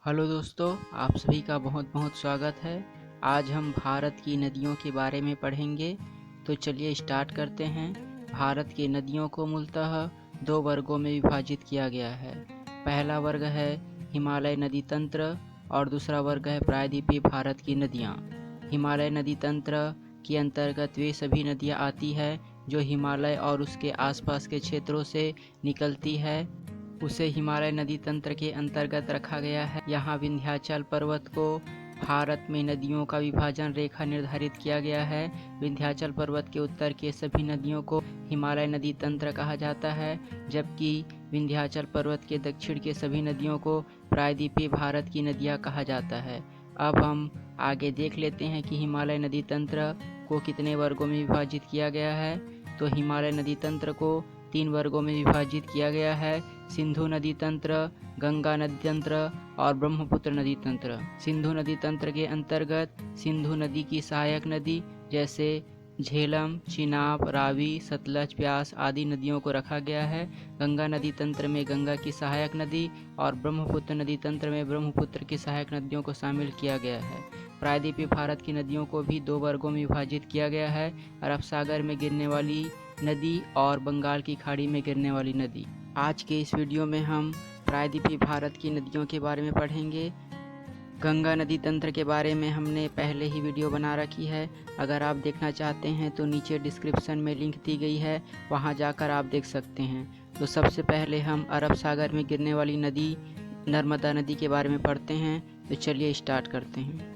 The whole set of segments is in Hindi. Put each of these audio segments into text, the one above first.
हेलो दोस्तों, आप सभी का बहुत बहुत स्वागत है। आज हम भारत की नदियों के बारे में पढ़ेंगे। तो चलिए स्टार्ट करते हैं। भारत की नदियों को मूलतः दो वर्गों में विभाजित किया गया है। पहला वर्ग है हिमालय नदी तंत्र और दूसरा वर्ग है प्रायद्वीपीय भारत की नदियाँ। हिमालय नदी तंत्र के अंतर्गत वे सभी नदियाँ आती है जो हिमालय और उसके आसपास के क्षेत्रों से निकलती है, उसे हिमालय नदी तंत्र के अंतर्गत रखा गया है। यहाँ विंध्याचल पर्वत को भारत में नदियों का विभाजन रेखा निर्धारित किया गया है। विंध्याचल पर्वत के उत्तर के सभी नदियों को हिमालय नदी तंत्र कहा जाता है, जबकि विंध्याचल पर्वत के दक्षिण के सभी नदियों को प्रायद्वीपीय भारत की नदियाँ कहा जाता है। अब हम आगे देख लेते हैं कि हिमालय नदी तंत्र को कितने वर्गों में विभाजित किया गया है। तो हिमालय नदी तंत्र को 3 वर्गों में विभाजित किया गया है: सिंधु नदी तंत्र, गंगा नदी तंत्र और ब्रह्मपुत्र नदी तंत्र। सिंधु नदी तंत्र के अंतर्गत सिंधु नदी की सहायक नदी जैसे झेलम, चिनाब, रावी, सतलज, ब्यास आदि नदियों को रखा गया है। गंगा नदी तंत्र में गंगा की सहायक नदी और ब्रह्मपुत्र नदी तंत्र में ब्रह्मपुत्र की सहायक नदियों को शामिल किया गया है। प्रायद्वीपीय भारत की नदियों को भी 2 वर्गों में विभाजित किया गया है: अरब सागर में गिरने वाली नदी और बंगाल की खाड़ी में गिरने वाली नदी। आज के इस वीडियो में हम प्रायद्वीपीय भारत की नदियों के बारे में पढ़ेंगे। गंगा नदी तंत्र के बारे में हमने पहले ही वीडियो बना रखी है। अगर आप देखना चाहते हैं तो नीचे डिस्क्रिप्शन में लिंक दी गई है, वहां जाकर आप देख सकते हैं। तो सबसे पहले हम अरब सागर में गिरने वाली नदी नर्मदा नदी के बारे में पढ़ते हैं। तो चलिए स्टार्ट करते हैं।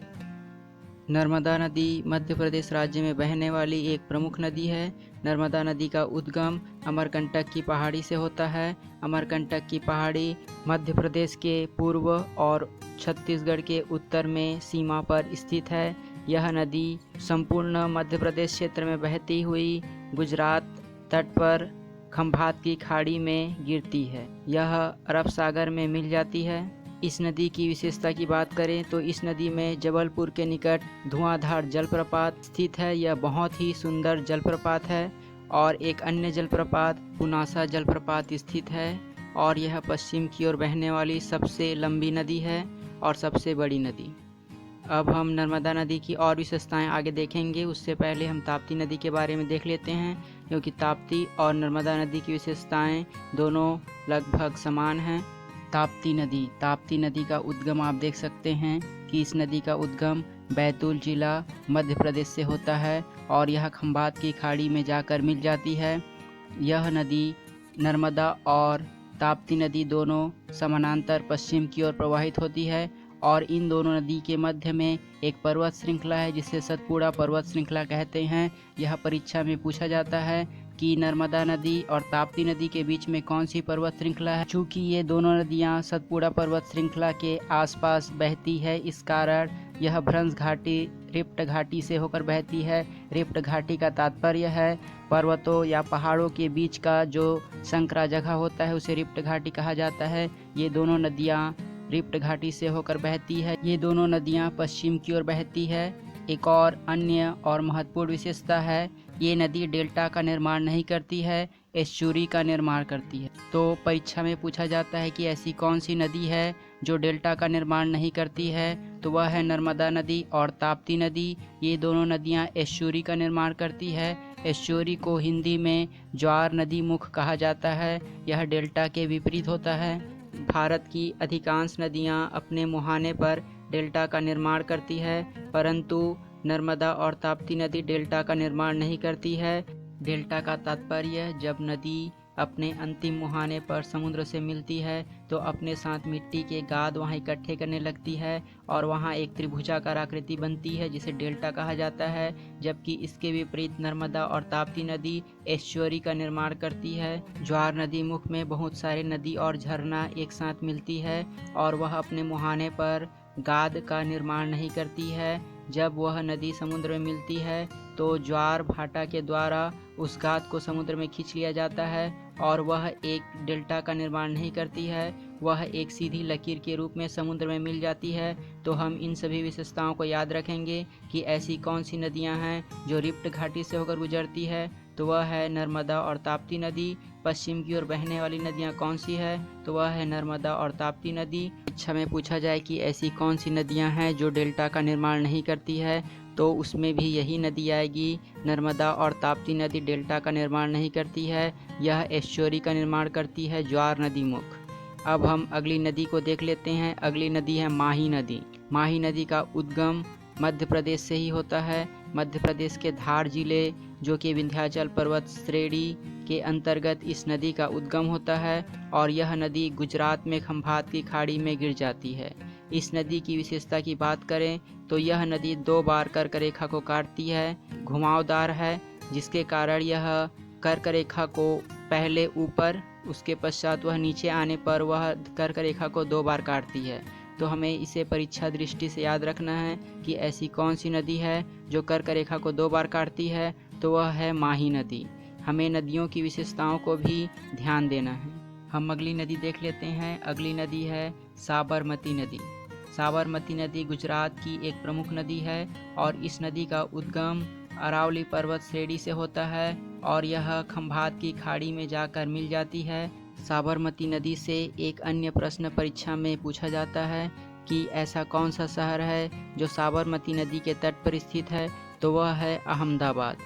नर्मदा नदी मध्य प्रदेश राज्य में बहने वाली एक प्रमुख नदी है। नर्मदा नदी का उद्गम अमरकंटक की पहाड़ी से होता है। अमरकंटक की पहाड़ी मध्य प्रदेश के पूर्व और छत्तीसगढ़ के उत्तर में सीमा पर स्थित है। यह नदी संपूर्ण मध्य प्रदेश क्षेत्र में बहती हुई गुजरात तट पर खंभात की खाड़ी में गिरती है। यह अरब सागर में मिल जाती है। इस नदी की विशेषता की बात करें तो इस नदी में जबलपुर के निकट धुआंधार जलप्रपात स्थित है। यह बहुत ही सुंदर जलप्रपात है। और एक अन्य जलप्रपात पुनासा जलप्रपात स्थित है और यह पश्चिम की ओर बहने वाली सबसे लंबी नदी है और सबसे बड़ी नदी। अब हम नर्मदा नदी की और विशेषताएं आगे देखेंगे। उससे पहले हम ताप्ती नदी के बारे में देख लेते हैं, क्योंकि ताप्ती और नर्मदा नदी की विशेषताएं दोनों लगभग समान हैं। ताप्ती नदी का उद्गम आप देख सकते हैं कि इस नदी का उद्गम बैतूल जिला मध्य प्रदेश से होता है और यह खंभात की खाड़ी में जाकर मिल जाती है। यह नदी नर्मदा और ताप्ती नदी दोनों समानांतर पश्चिम की ओर प्रवाहित होती है और इन दोनों नदी के मध्य में एक पर्वत श्रृंखला है जिसे सतपुड़ा पर्वत श्रृंखला कहते हैं। यह परीक्षा में पूछा जाता है कि नर्मदा नदी और ताप्ती नदी के बीच में कौन सी पर्वत श्रृंखला है। चूँकि ये दोनों नदियाँ सतपुड़ा पर्वत श्रृंखला के आसपास बहती है, इस कारण यह भ्रंश घाटी रिफ्ट घाटी से होकर बहती है। रिफ्ट घाटी का तात्पर्य है पर्वतों या पहाड़ों के बीच का जो संकरा जगह होता है, उसे रिफ्ट घाटी कहा जाता है। ये दोनों नदियाँ रिफ्ट घाटी से होकर बहती है। ये दोनों नदियाँ पश्चिम की ओर बहती है। एक और अन्य और महत्वपूर्ण विशेषता है, ये नदी डेल्टा का निर्माण नहीं करती है, एस्चुरी का निर्माण करती है। तो परीक्षा में पूछा जाता है कि ऐसी कौन सी नदी है जो डेल्टा का निर्माण नहीं करती है, तो वह है नर्मदा नदी और ताप्ती नदी। ये दोनों नदियाँ एस्चुरी का निर्माण करती है। एस्चुरी को हिंदी में ज्वार नदी मुख कहा जाता है। यह डेल्टा के विपरीत होता है। भारत की अधिकांश नदियाँ अपने मुहाने पर डेल्टा का निर्माण करती है, परंतु नर्मदा और ताप्ती नदी डेल्टा का निर्माण नहीं करती है। डेल्टा का तात्पर्य जब नदी अपने अंतिम मुहाने पर समुद्र से मिलती है तो अपने साथ मिट्टी के गाद वहाँ इकट्ठे करने लगती है और वहाँ एक त्रिभुजाकार आकृति बनती है जिसे डेल्टा कहा जाता है। जबकि इसके विपरीत नर्मदा और ताप्ती नदी एस्चुरी का निर्माण करती है। ज्वार नदी मुख में बहुत सारे नदी और झरना एक साथ मिलती है और वह अपने मुहाने पर गाद का निर्माण नहीं करती है। जब वह नदी समुद्र में मिलती है तो ज्वार भाटा के द्वारा उस गाद को समुद्र में खींच लिया जाता है और वह एक डेल्टा का निर्माण नहीं करती है, वह एक सीधी लकीर के रूप में समुद्र में मिल जाती है। तो हम इन सभी विशेषताओं को याद रखेंगे कि ऐसी कौन सी नदियां हैं जो रिफ्ट घाटी से होकर गुजरती है। तो वह है नर्मदा और ताप्ती नदी। पश्चिम की ओर बहने वाली नदियाँ कौन सी है? तो वह है नर्मदा और ताप्ती नदी। परीक्षा में पूछा जाए कि ऐसी कौन सी नदियाँ हैं जो डेल्टा का निर्माण नहीं करती है, तो उसमें भी यही नदी आएगी। नर्मदा और ताप्ती नदी डेल्टा का निर्माण नहीं करती है, यह एस्चुरी का निर्माण करती है, ज्वार नदी मुख। अब हम अगली नदी को देख लेते हैं। अगली नदी है माही नदी। माही नदी का उद्गम मध्य प्रदेश से ही होता है। मध्य प्रदेश के धार जिले, जो कि विंध्याचल पर्वत श्रेणी के अंतर्गत इस नदी का उद्गम होता है, और यह नदी गुजरात में खंभात की खाड़ी में गिर जाती है। इस नदी की विशेषता की बात करें तो यह नदी 2 बार कर्क रेखा को काटती है, घुमावदार है, जिसके कारण यह कर्क रेखा को पहले ऊपर, उसके पश्चात वह नीचे आने पर वह कर्क रेखा को 2 बार काटती है। तो हमें इसे परीक्षा दृष्टि से याद रखना है कि ऐसी कौन सी नदी है जो कर्क रेखा को 2 बार काटती है, तो वह है माही नदी। हमें नदियों की विशेषताओं को भी ध्यान देना है। हम अगली नदी देख लेते हैं। अगली नदी है साबरमती नदी। साबरमती नदी गुजरात की एक प्रमुख नदी है, और इस नदी का उद्गम अरावली पर्वत श्रेणी से होता है, और यह खंभात की खाड़ी में जाकर मिल जाती है। साबरमती नदी से एक अन्य प्रश्न परीक्षा में पूछा जाता है कि ऐसा कौन सा शहर है जो साबरमती नदी के तट पर स्थित है, तो वह है अहमदाबाद।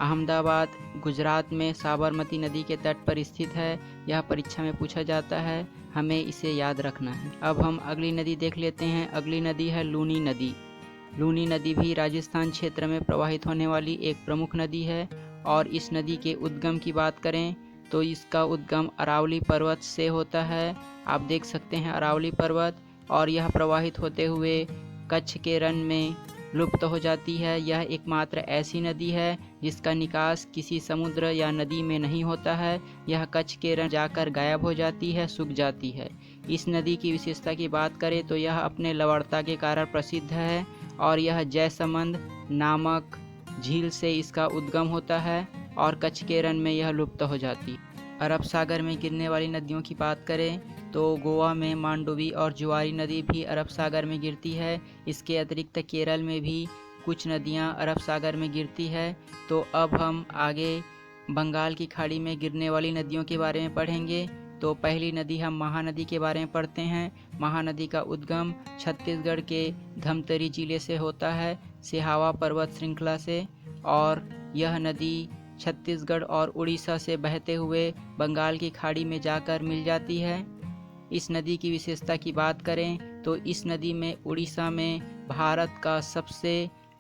अहमदाबाद गुजरात में साबरमती नदी के तट पर स्थित है। यह परीक्षा में पूछा जाता है, हमें इसे याद रखना है। अब हम अगली नदी देख लेते हैं। अगली नदी है लूनी नदी। लूनी नदी भी राजस्थान क्षेत्र में प्रवाहित होने वाली एक प्रमुख नदी है, और इस नदी के उद्गम की बात करें तो इसका उद्गम अरावली पर्वत से होता है। आप देख सकते हैं अरावली पर्वत, और यह प्रवाहित होते हुए कच्छ के रण में लुप्त हो जाती है। यह एकमात्र ऐसी नदी है जिसका निकास किसी समुद्र या नदी में नहीं होता है। यह कच्छ के रण जाकर गायब हो जाती है, सूख जाती है। इस नदी की विशेषता की बात करें तो यह अपने लवणता के कारण प्रसिद्ध है, और यह जयसमंद नामक झील से इसका उद्गम होता है, और कच्छ के रण में यह लुप्त हो जाती। अरब सागर में गिरने वाली नदियों की बात करें तो गोवा में मांडोवी और जुआरी नदी भी अरब सागर में गिरती है। इसके अतिरिक्त केरल में भी कुछ नदियां अरब सागर में गिरती है। तो अब हम आगे बंगाल की खाड़ी में गिरने वाली नदियों के बारे में पढ़ेंगे। तो पहली नदी हम महानदी के बारे में पढ़ते हैं। महानदी का उद्गम छत्तीसगढ़ के धमतरी जिले से होता है, सिहावा पर्वत श्रृंखला से, और यह नदी छत्तीसगढ़ और उड़ीसा से बहते हुए बंगाल की खाड़ी में जाकर मिल जाती है। इस नदी की विशेषता की बात करें तो इस नदी में उड़ीसा में भारत का सबसे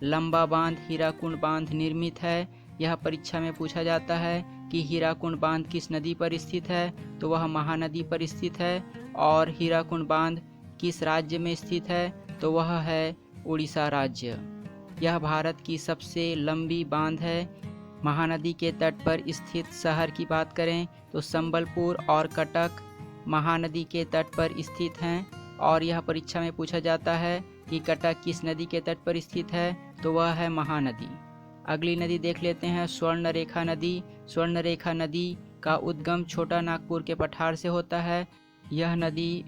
लंबा बांध हीराकुंड बांध निर्मित है। यह परीक्षा में पूछा जाता है कि हीराकुंड बांध किस नदी पर स्थित है, तो वह महानदी पर स्थित है। और हीराकुंड बांध किस राज्य में स्थित है, तो वह है उड़ीसा राज्य। यह भारत की सबसे लंबी बांध है। महानदी के तट पर स्थित शहर की बात करें तो संबलपुर और कटक महानदी के तट पर स्थित हैं, और यह परीक्षा में पूछा जाता है कि कटक किस नदी के तट पर स्थित है, तो वह है महानदी। अगली नदी देख लेते हैं स्वर्णरेखा नदी। स्वर्णरेखा नदी का उद्गम छोटा नागपुर के पठार से होता है। यह नदी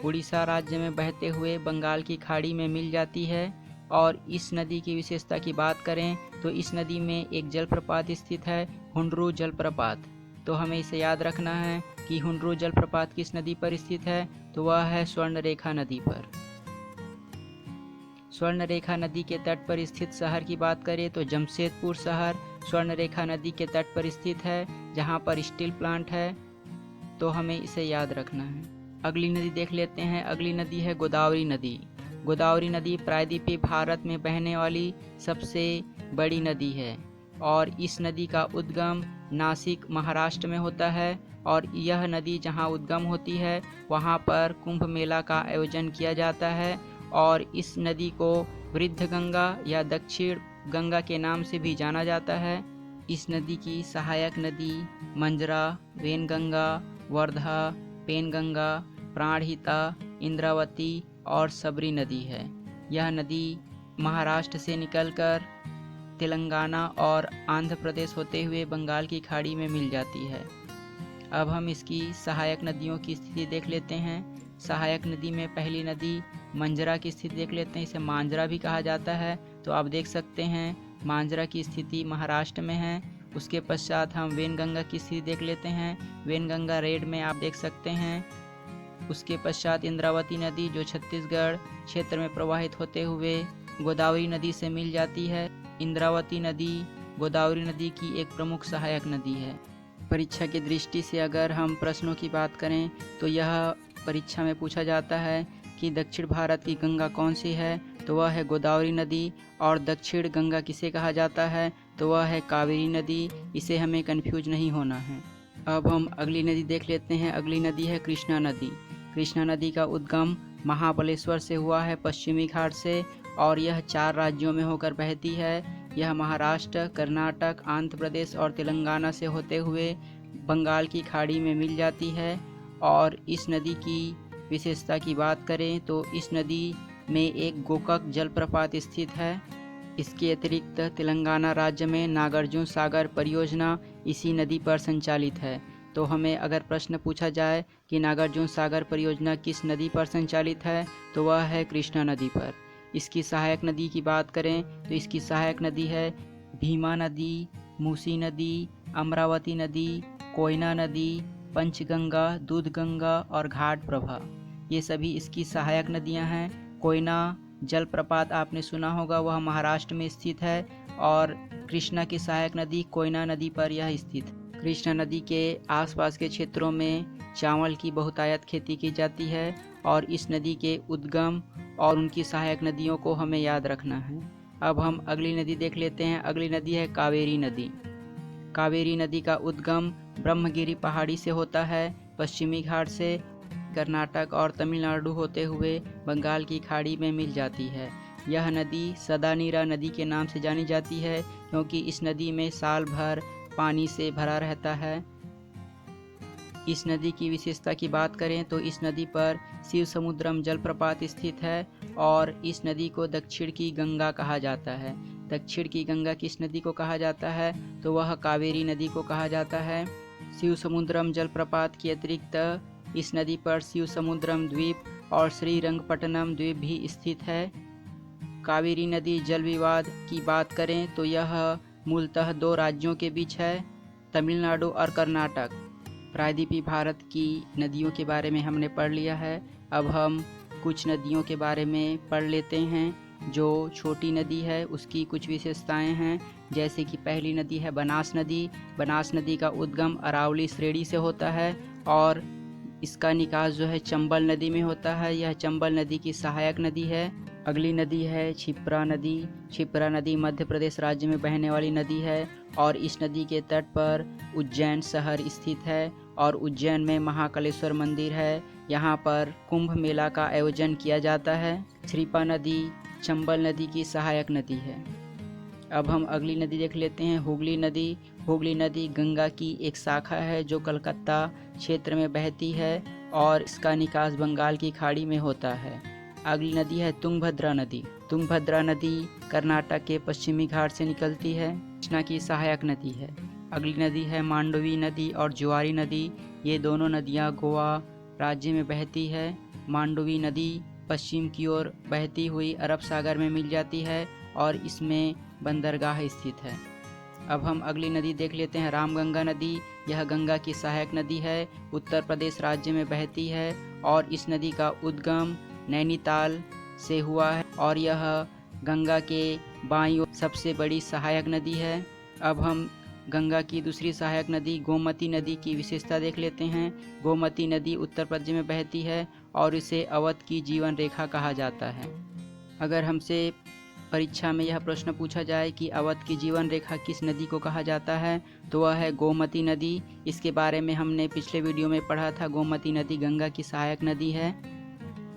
उड़ीसा राज्य में बहते हुए बंगाल की खाड़ी में मिल जाती है, और इस नदी की विशेषता की बात करें तो इस नदी में एक जलप्रपात स्थित है, हुंडरू जलप्रपात। तो हमें इसे याद रखना है कि हुंडरू जलप्रपात किस नदी पर स्थित है, तो वह है स्वर्णरेखा नदी पर। स्वर्णरेखा नदी के तट पर स्थित शहर की बात करें तो जमशेदपुर शहर स्वर्णरेखा नदी के तट पर स्थित है, जहां पर स्टील प्लांट है। तो हमें इसे याद रखना है। अगली नदी देख लेते हैं। अगली नदी है गोदावरी नदी। गोदावरी नदी प्रायद्वीपीय भारत में बहने वाली सबसे बड़ी नदी है, और इस नदी का उद्गम नासिक महाराष्ट्र में होता है। और यह नदी जहां उद्गम होती है वहां पर कुंभ मेला का आयोजन किया जाता है, और इस नदी को वृद्ध गंगा या दक्षिण गंगा के नाम से भी जाना जाता है। इस नदी की सहायक नदी मंजरा, वेनगंगा, वर्धा, पेनगंगा, प्राणहिता, इंद्रावती और सबरी नदी है। यह नदी महाराष्ट्र से निकलकर तेलंगाना और आंध्र प्रदेश होते हुए बंगाल की खाड़ी में मिल जाती है। अब हम इसकी सहायक नदियों की स्थिति देख लेते हैं। सहायक नदी में पहली नदी मंजरा की स्थिति देख लेते हैं। इसे मांजरा भी कहा जाता है। तो आप देख सकते हैं मांजरा की स्थिति महाराष्ट्र में है, उसके पश्चात हम वेनगंगा की स्थिति देख लेते हैं। वेनगंगा रेड में आप देख सकते हैं। उसके पश्चात इंद्रावती नदी जो छत्तीसगढ़ क्षेत्र में प्रवाहित होते हुए गोदावरी नदी से मिल जाती है। इंद्रावती नदी गोदावरी नदी की एक प्रमुख सहायक नदी है। परीक्षा की दृष्टि से अगर हम प्रश्नों की बात करें तो यह परीक्षा में पूछा जाता है कि दक्षिण भारत की गंगा कौन सी है, तो वह है गोदावरी नदी। और दक्षिण गंगा किसे कहा जाता है, तो वह है कावेरी नदी। इसे हमें कंफ्यूज नहीं होना है। अब हम अगली नदी देख लेते हैं। अगली नदी है कृष्णा नदी। कृष्णा नदी का उद्गम महाबलेश्वर से हुआ है, पश्चिमी घाट से, और यह 4 राज्यों में होकर बहती है। यह महाराष्ट्र, कर्नाटक, आंध्र प्रदेश और तेलंगाना से होते हुए बंगाल की खाड़ी में मिल जाती है। और इस नदी की विशेषता की बात करें तो इस नदी में एक गोकाक जलप्रपात स्थित है। इसके अतिरिक्त तेलंगाना राज्य में नागार्जुन सागर परियोजना इसी नदी पर संचालित है। तो हमें अगर प्रश्न पूछा जाए कि नागार्जुन सागर परियोजना किस नदी पर संचालित है, तो वह है कृष्णा नदी पर। इसकी सहायक नदी की बात करें तो इसकी सहायक नदी है भीमा नदी, मूसी नदी, अमरावती नदी, कोयना नदी, पंचगंगा, दूधगंगा और घाट प्रभा। ये सभी इसकी सहायक नदियां हैं। कोयना जलप्रपात आपने सुना होगा, वह महाराष्ट्र में स्थित है। और कृष्णा की सहायक नदी कोयना नदी पर यह स्थित है। कृष्णा नदी के आसपास के क्षेत्रों में चावल की बहुतायत खेती की जाती है। और इस नदी के उद्गम और उनकी सहायक नदियों को हमें याद रखना है। अब हम अगली नदी देख लेते हैं। अगली नदी है कावेरी नदी। कावेरी नदी का उद्गम ब्रह्मगिरी पहाड़ी से होता है, पश्चिमी घाट से, कर्नाटक और तमिलनाडु होते हुए बंगाल की खाड़ी में मिल जाती है। यह नदी सदानीरा नदी के नाम से जानी जाती है, क्योंकि इस नदी में साल भर पानी से भरा रहता है। इस नदी की विशेषता की बात करें तो इस नदी पर शिव समुद्रम जलप्रपात स्थित है। और इस नदी को दक्षिण की गंगा कहा जाता है। दक्षिण की गंगा किस नदी को कहा जाता है, तो वह कावेरी नदी को कहा जाता है। शिव समुद्रम जलप्रपात के अतिरिक्त इस नदी पर शिव समुद्रम द्वीप और श्रीरंगपट्टनम द्वीप भी स्थित है। कावेरी नदी जल विवाद की बात करें तो यह मूलतः 2 राज्यों के बीच है, तमिलनाडु और कर्नाटक। प्रायद्वीपीय भारत की नदियों के बारे में हमने पढ़ लिया है। अब हम कुछ नदियों के बारे में पढ़ लेते हैं। जो छोटी नदी है उसकी कुछ विशेषताएं हैं, जैसे कि पहली नदी है बनास नदी। बनास नदी का उद्गम अरावली श्रेणी से होता है और इसका निकास जो है चंबल नदी में होता है। यह चंबल नदी की सहायक नदी है। अगली नदी है क्षिप्रा नदी। क्षिप्रा नदी मध्य प्रदेश राज्य में बहने वाली नदी है और इस नदी के तट पर उज्जैन शहर स्थित है और उज्जैन में महाकालेश्वर मंदिर है। यहाँ पर कुंभ मेला का आयोजन किया जाता है। क्षिप्रा नदी चंबल नदी की सहायक नदी है। अब हम अगली नदी देख लेते हैं, हुगली नदी। हुगली नदी गंगा की एक शाखा है जो कलकत्ता क्षेत्र में बहती है और इसका निकास बंगाल की खाड़ी में होता है। अगली नदी है तुंगभद्रा नदी। तुंगभद्रा नदी कर्नाटक के पश्चिमी घाट से निकलती है, कृष्णा की सहायक नदी है। अगली नदी है मांडवी नदी और जुआरी नदी। ये दोनों नदियाँ गोवा राज्य में बहती है। मांडवी नदी पश्चिम की ओर बहती हुई अरब सागर में मिल जाती है और इसमें बंदरगाह स्थित है। अब हम अगली नदी देख लेते हैं, रामगंगा नदी। यह गंगा की सहायक नदी है, उत्तर प्रदेश राज्य में बहती है और इस नदी का उद्गम नैनीताल से हुआ है और यह गंगा के बाईं ओर सबसे बड़ी सहायक नदी है। अब हम गंगा की दूसरी सहायक नदी गोमती नदी की विशेषता देख लेते हैं। गोमती नदी उत्तर प्रदेश में बहती है और इसे अवध की जीवन रेखा कहा जाता है। अगर हमसे परीक्षा में यह प्रश्न पूछा जाए कि अवध की जीवन रेखा किस नदी को कहा जाता है, तो वह है गोमती नदी। इसके बारे में हमने पिछले वीडियो में पढ़ा था। गोमती नदी गंगा की सहायक नदी है।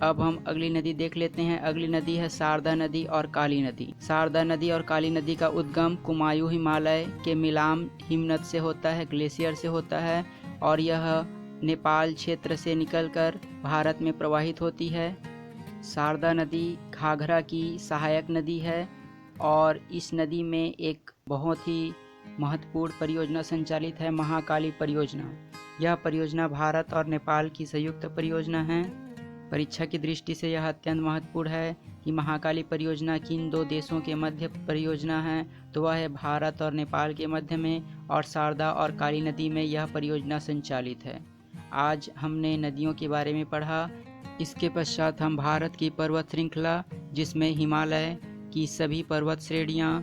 अब हम अगली नदी देख लेते हैं। अगली नदी है शारदा नदी और काली नदी। शारदा नदी और काली नदी का उद्गम कुमायूं हिमालय के मिलाम हिमनद से होता है, ग्लेशियर से होता है और यह नेपाल क्षेत्र से निकलकर भारत में प्रवाहित होती है। शारदा नदी घाघरा की सहायक नदी है और इस नदी में एक बहुत ही महत्वपूर्ण परियोजना संचालित है, महाकाली परियोजना। यह परियोजना भारत और नेपाल की संयुक्त परियोजना है। परीक्षा की दृष्टि से यह अत्यंत महत्वपूर्ण है कि महाकाली परियोजना किन दो देशों के मध्य परियोजना है, तो वह है भारत और नेपाल के मध्य में, और शारदा और काली नदी में यह परियोजना संचालित है। आज हमने नदियों के बारे में पढ़ा। इसके पश्चात हम भारत की पर्वत श्रृंखला, जिसमें हिमालय की सभी पर्वत श्रेणियाँ,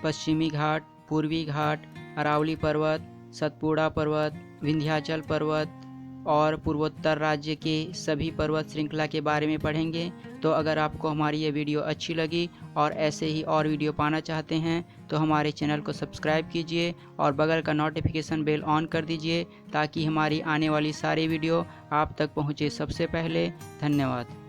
पश्चिमी घाट, पूर्वी घाट, अरावली पर्वत, सतपुड़ा पर्वत, विंध्याचल पर्वत और पूर्वोत्तर राज्य के सभी पर्वत श्रृंखला के बारे में पढ़ेंगे। तो अगर आपको हमारी ये वीडियो अच्छी लगी और ऐसे ही और वीडियो पाना चाहते हैं तो हमारे चैनल को सब्सक्राइब कीजिए और बगल का नोटिफिकेशन बेल ऑन कर दीजिए, ताकि हमारी आने वाली सारी वीडियो आप तक पहुँचे सबसे पहले। धन्यवाद।